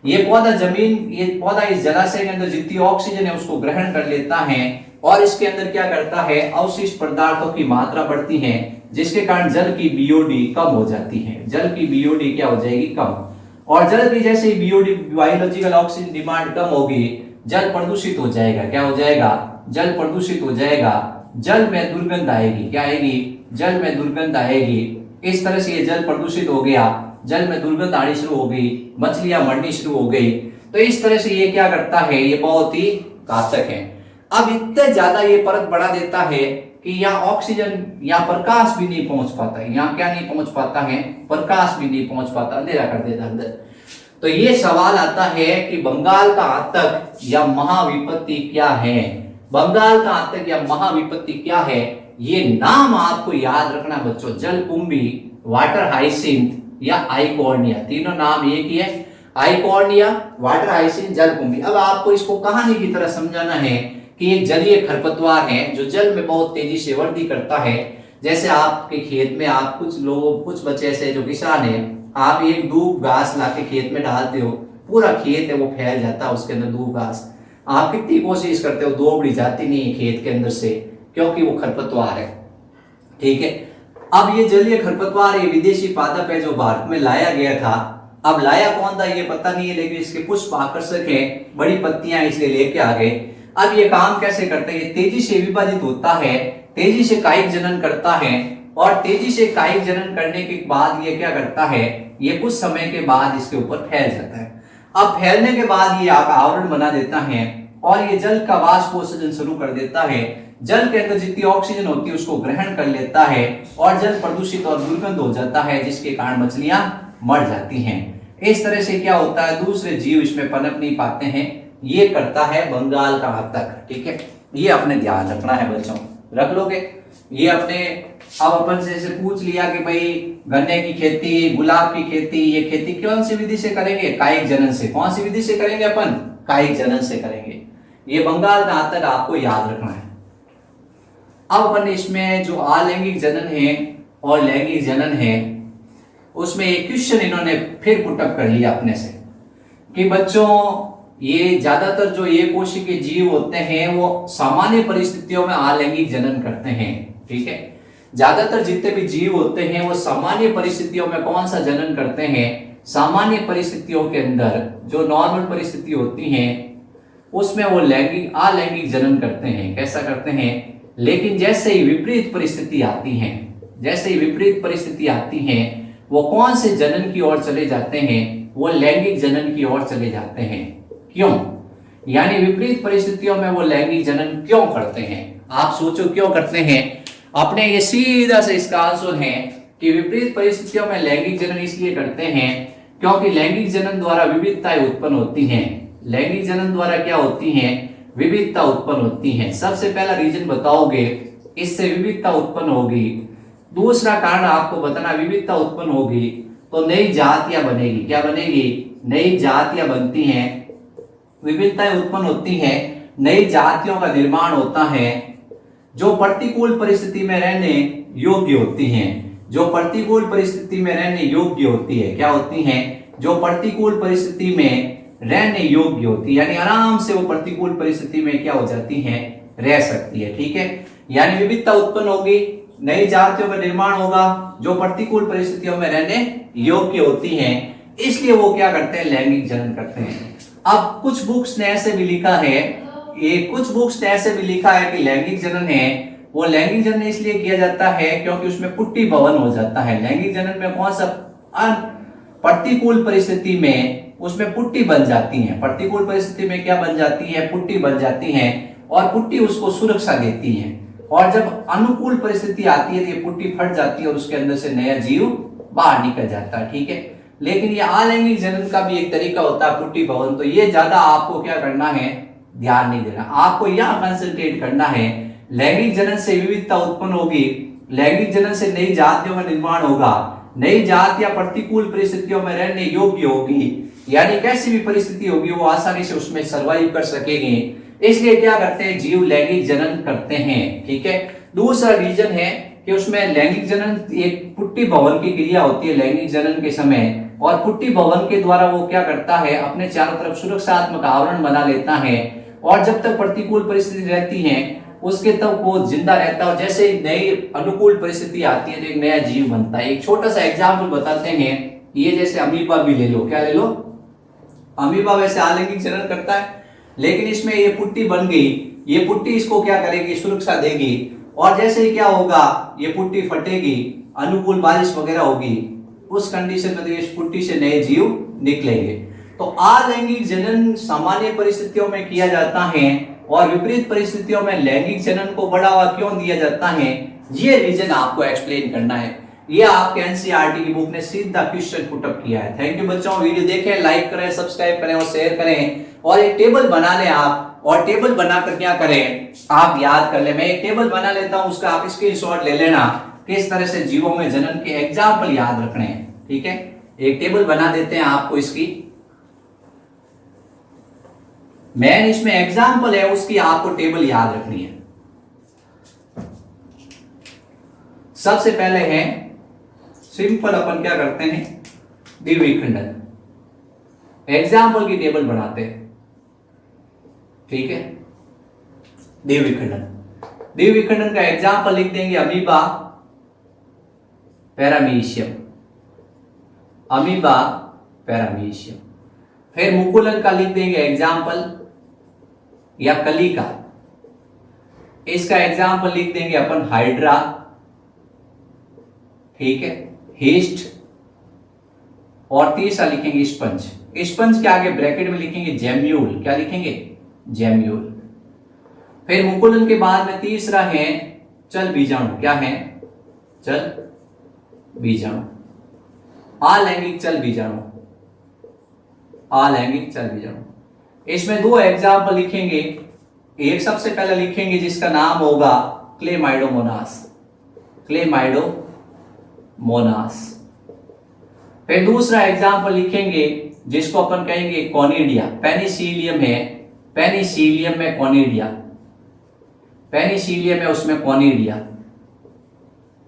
ये पौधा ये पौधा इस जलाशय के अंदर जितनी ऑक्सीजन है उसको ग्रहण कर लेता है और इसके अंदर क्या करता है, अवशिष्ट पदार्थों की मात्रा बढ़ती है, जिसके कारण जल की बीओडी कम हो जाती है। जल की बीओडी क्या हो जाएगी, कम। और जल की जैसे ही बीओडी, बायोलॉजिकल ऑक्सीजन डिमांड कम होगी, जल प्रदूषित हो जाएगा। क्या हो जाएगा, जल प्रदूषित हो जाएगा, जल में दुर्गंध आएगी। क्या आएगी, जल में दुर्गंध आएगी। इस तरह से ये जल प्रदूषित हो गया, जल में दुर्गंध आनी शुरू हो गई, मछलियां मरनी शुरू हो गई। तो इस तरह से ये क्या करता है, ये बहुत ही घातक है। अब इतने ज्यादा ये परत बढ़ा देता है कि यहाँ ऑक्सीजन, यहाँ प्रकाश भी नहीं पहुंच पाता है। यहाँ क्या नहीं पहुंच पाता है, प्रकाश भी नहीं पहुंच पाता, अंधेरा कर देता अंदर। तो ये सवाल आता है कि बंगाल का आतंक या महाविपत्ति क्या है, बंगाल का आतंक या महाविपत्ति क्या है। ये नाम आपको याद रखना बच्चों, जलकुंभी, वाटर हाइसिंथ या आइकॉर्निया, तीनों नाम एक ही है, आइकॉर्निया, वाटर हाइसिंथ, जलकुंभी। अब आपको इसको कहानी की तरह समझाना है कि एक जलीय खरपतवार है जो जल में बहुत तेजी से वृद्धि करता है। जैसे आपके खेत में आप कुछ बच्चे ऐसे जो किसान है, आप एक दूब घास लाके खेत में डालते हो, पूरा खेत है वो फैल जाता है, उसके अंदर दूब घास। आप कितनी कोशिश करते हो, दो उड़ी जाती नहीं है खेत के अंदर से, क्योंकि वो खरपतवार है। ठीक है, अब ये जलीय खरपतवार, ये विदेशी पादप है जो भारत में लाया गया था। अब लाया कौन था ये पता नहीं है, लेकिन इसके पुष्प आकर्षक है, बड़ी पत्तियां इसलिए लेके आ गए। अब ये काम कैसे करते हैं, ये तेजी से विभाजित होता है, तेजी से कायिक जनन करता है, और तेजी से कायिक जनन करने के बाद ये क्या करता है, ये कुछ समय के बाद इसके ऊपर फैल जाता है। अब फैलने के बाद ये आवरण बना देता है और ये जल का वाष्प उत्सर्जन शुरू कर देता है। जल के अंदर जितनी ऑक्सीजन होती है उसको ग्रहण कर लेता है और जल प्रदूषित और दुर्गंध हो जाता है, जिसके कारण मछलियां मर जाती हैं। इस तरह से क्या होता है, दूसरे जीव इसमें पनप नहीं पाते हैं। ये करता है बंगाल का आतंक। ठीक है, ये अपने ध्यान रखना है बच्चों, रख लोगे ये अपने। अब अपन से पूछ लिया कि भाई गन्ने की खेती, गुलाब की खेती, ये खेती कौन सी विधि से करेंगे, कायिक जनन से। कौन सी विधि से करेंगे अपन, कायिक जनन से करेंगे। ये बंगाल का आतंक आपको याद रखना है। अब अपन इसमें जो अलैंगिक जनन है और लैंगिक जनन है उसमें एक क्वेश्चन इन्होंने फिर पुटअप कर लिया अपने से कि बच्चों ये ज्यादातर जो एक कोशिकीय के जीव होते हैं वो सामान्य परिस्थितियों में अलैंगिक जनन करते हैं। ठीक है, ज्यादातर जितने भी जीव होते हैं वो सामान्य परिस्थितियों में कौन सा जनन करते हैं? सामान्य परिस्थितियों के अंदर जो नॉर्मल परिस्थिति होती हैं उसमें वो लैंगिक अलैंगिक जनन करते हैं। कैसा करते हैं? लेकिन जैसे ही विपरीत परिस्थिति आती है, जैसे ही विपरीत परिस्थिति आती है वो कौन से जनन की ओर चले जाते हैं? वो लैंगिक जनन की ओर चले जाते हैं। क्यों? यानी विपरीत परिस्थितियों में वो लैंगिक जनन क्यों करते हैं? आप सोचो क्यों करते हैं? अपने ये सीधा से इसका आंसर है कि विपरीत परिस्थितियों में लैंगिक जनन इसलिए करते हैं क्योंकि लैंगिक जनन द्वारा विविधताएं उत्पन्न होती हैं। लैंगिक जनन द्वारा क्या होती हैं? विविधता उत्पन्न होती है। सबसे पहला रीजन बताओगे, इससे विविधता उत्पन्न होगी। दूसरा कारण आपको बताना, विविधता उत्पन्न होगी तो नई जातियां बनेगी। क्या बनेगी? नई जातियां बनती हैं, विविधताएं उत्पन्न होती हैं, नई जातियों का निर्माण होता है जो प्रतिकूल परिस्थिति में रहने योग्य होती हैं। जो प्रतिकूल परिस्थिति में रहने योग्य होती है, क्या होती हैं? जो प्रतिकूल परिस्थिति में रहने योग्य होती है, यानी आराम से वो प्रतिकूल परिस्थिति में क्या हो जाती हैं? रह सकती है। ठीक है, यानी विविधता उत्पन्न होगी, नई जातियों का निर्माण होगा जो प्रतिकूल परिस्थितियों में रहने योग्य होती हैं, इसलिए वो क्या करते हैं? लैंगिक जनन करते हैं। अब कुछ बुक्स ने ऐसे भी लिखा है, ये कुछ बुक्स ने ऐसे भी लिखा है कि लैंगिक जनन है वो लैंगिक जनन इसलिए किया जाता है क्योंकि उसमें पुट्टी भवन हो जाता है। लैंगिक जनन में कौन सा? प्रतिकूल परिस्थिति में उसमें पुट्टी बन जाती है। प्रतिकूल परिस्थिति में क्या बन जाती है? पुट्टी बन जाती है और पुट्टी उसको सुरक्षा देती है। और जब अनुकूल परिस्थिति आती है तो ये पुट्टी फट जाती है और उसके अंदर से नया जीव बाहर निकल जाता है। ठीक है, लेकिन ये अलैंगिक जनन का भी एक तरीका होता है पुट्टी भवन। तो ये ज्यादा आपको क्या करना है? ध्यान नहीं देना, आपको यहाँ कंसंट्रेट करना है। लैंगिक जनन से विविधता उत्पन्न होगी, लैंगिक जनन से नई जातियों का निर्माण होगा, नई जातियां प्रतिकूल परिस्थितियों में रहने योग्य होगी, यानी कैसी भी परिस्थिति होगी वो आसानी से उसमें सर्वाइव कर सकेंगे। इसलिए क्या करते हैं? जीव लैंगिक जनन करते हैं। ठीक है, दूसरा रीजन है कि उसमें लैंगिक जनन एक पुट्टी भवन की क्रिया होती है लैंगिक जनन के समय, और पुट्टी भवन के द्वारा वो क्या करता है? अपने चारों तरफ सुरक्षात्मक आवरण बना लेता है और जब तक प्रतिकूल परिस्थिति रहती है उसके तक वो जिंदा रहता है। और जैसे ही नई अनुकूल परिस्थिति आती है तो एक नया जीव बनता है। एक छोटा सा एग्जाम्पल बताते हैं, ये जैसे अमीबा भी ले लो। क्या ले लो? अमीबा वैसे अलैंगिक जनन करता है, लेकिन इसमें ये पुट्टी बन गई, ये पुट्टी इसको क्या करेगी? सुरक्षा देगी। और जैसे ही क्या होगा? ये पुट्टी फटेगी, अनुकूल बारिश वगैरह होगी, उस कंडीशन में इस पुट्टी से नए जीव निकलेंगे। तो अलैंगिक जनन सामान्य परिस्थितियों में किया जाता है और विपरीत परिस्थितियों में लैंगिक जनन को बढ़ावा क्यों दिया जाता है, ये रीजन आपको एक्सप्लेन करना है। ये आपके एनसीईआरटी की बुक ने सीधा क्वेश्चन पुटअप किया है। थैंक यू बच्चों, वीडियो देखें, लाइक करें, सब्सक्राइब करें और शेयर करें। और एक टेबल बना लें आप, और टेबल बनाकर क्या करें? आप याद कर ले। मैं एक टेबल बना लेता हूं, उसका आप स्क्रीनशॉट ले लेना, किस तरह से जीवों में जनन के एग्जाम्पल याद रखने हैं। ठीक है, एक टेबल बना देते हैं आपको इसकी, मेन इसमें एग्जाम्पल है उसकी आपको टेबल याद रखनी है। सबसे पहले है सिंपल, अपन क्या करते हैं? द्विविखंडन, एग्जाम्पल की टेबल बनाते हैं। ठीक है, द्विविखंडन, द्विविखंडन का एग्जाम्पल लिख देंगे अमीबा पैरामीशियम, अमीबा पैरामीशियम। फिर मुकुलन का लिख देंगे एग्जाम्पल, या कलिका, इसका एग्जाम्पल लिख देंगे अपन हाइड्रा। ठीक है, हिस्ट, और तीसरा लिखेंगे स्पंज। स्पंज के आगे ब्रैकेट में लिखेंगे जेम्यूल। क्या लिखेंगे? जेम्यूल। फिर मुकुलन के बाद में तीसरा है चल बीजाणु। क्या है? चल बीजाणु, अलैंगिक चल बीजाणु, अलैंगिक चल बीजाणु। इसमें दो एग्जाम्पल लिखेंगे। एक सबसे पहले लिखेंगे जिसका नाम होगा क्लेमाइडोमोनास, क्लेमाइडोमोनास। फिर दूसरा एग्जाम्पल लिखेंगे जिसको अपन कहेंगे कॉनिडिया, पेनिसिलियम है, पेनिसिलियम में कॉनिडिया, पेनिसिलियम है उसमें कॉनिडिया।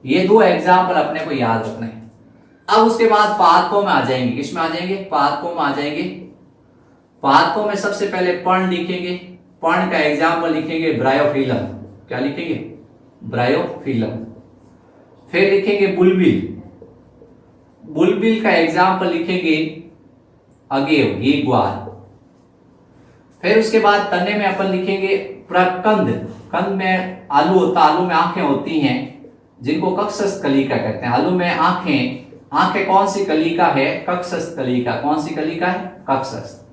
ये दो एग्जाम्पल अपने को याद रखने हैं। अब उसके बाद पादपों में आ जाएंगे, किसमें आ जाएंगे? पादपों में आ जाएंगे। पादपों में सबसे पहले पर्ण लिखेंगे, पर्ण का एग्जाम्पल लिखेंगे ब्रायोफिलम। क्या लिखेंगे? ब्रायोफिलम। फिर लिखेंगे बुलबिल, बुलबिल का एग्जाम्पल लिखेंगे अगेव, गीगवार। फिर उसके बाद तने में अपन लिखेंगे प्रकंद, कंद में आलू होता, आलू में आंखें होती हैं जिनको कक्षस्थ कलिका कहते हैं। आलू में आंखें, आंखें कौन सी कलिका है? कक्षस्थ कलिका। कौन सी कलिका है? कक्षस्थ।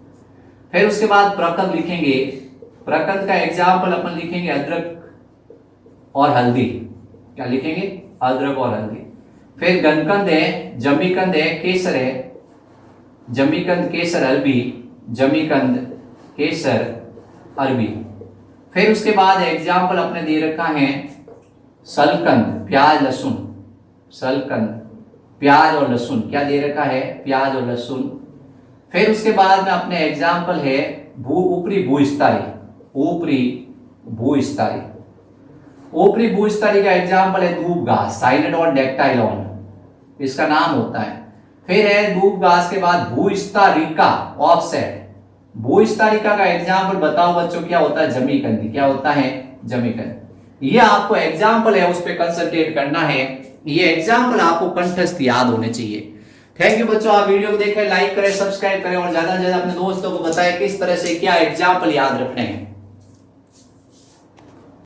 फिर उसके बाद प्रकंद लिखेंगे, प्रकंद का एग्जाम्पल अपन लिखेंगे अदरक और हल्दी। क्या लिखेंगे? अदरक और हल्दी। फिर गनकंद है, जमीकंद है, केसर है, जमीकंद केसर अरबी, जमीकंद केसर अरबी। फिर उसके बाद एग्जाम्पल अपने दे रखा है सलकंद, प्याज लहसुन, सलकंद प्याज और लहसुन। क्या दे रखा है? प्याज और लहसुन। फिर उसके बाद में अपने एग्जाम्पल है ऊपरी भूस्तरी, ऊपरी भूस्तरी। ऊपरी भूस्तरी का एग्जाम्पल है दूब घास, साइनोडोन डेक्टाइलॉन इसका नाम होता है। फिर है दूब घास के बाद भूस्तरिका, ऑफसेट। भूस्तरिका का एग्जाम्पल बताओ बच्चों, क्या होता है? जमीकंदी। क्या होता है? जमीकंद। ये आपको एग्जाम्पल है, उस पर कंसंट्रेट करना है। ये एग्जाम्पल आपको कंठस्थ याद होने चाहिए। थैंक यू बच्चों, आप वीडियो को देखें, लाइक करें, सब्सक्राइब करें और ज्यादा से ज्यादा अपने दोस्तों को बताएं किस तरह से क्या एग्जाम्पल याद रखने हैं।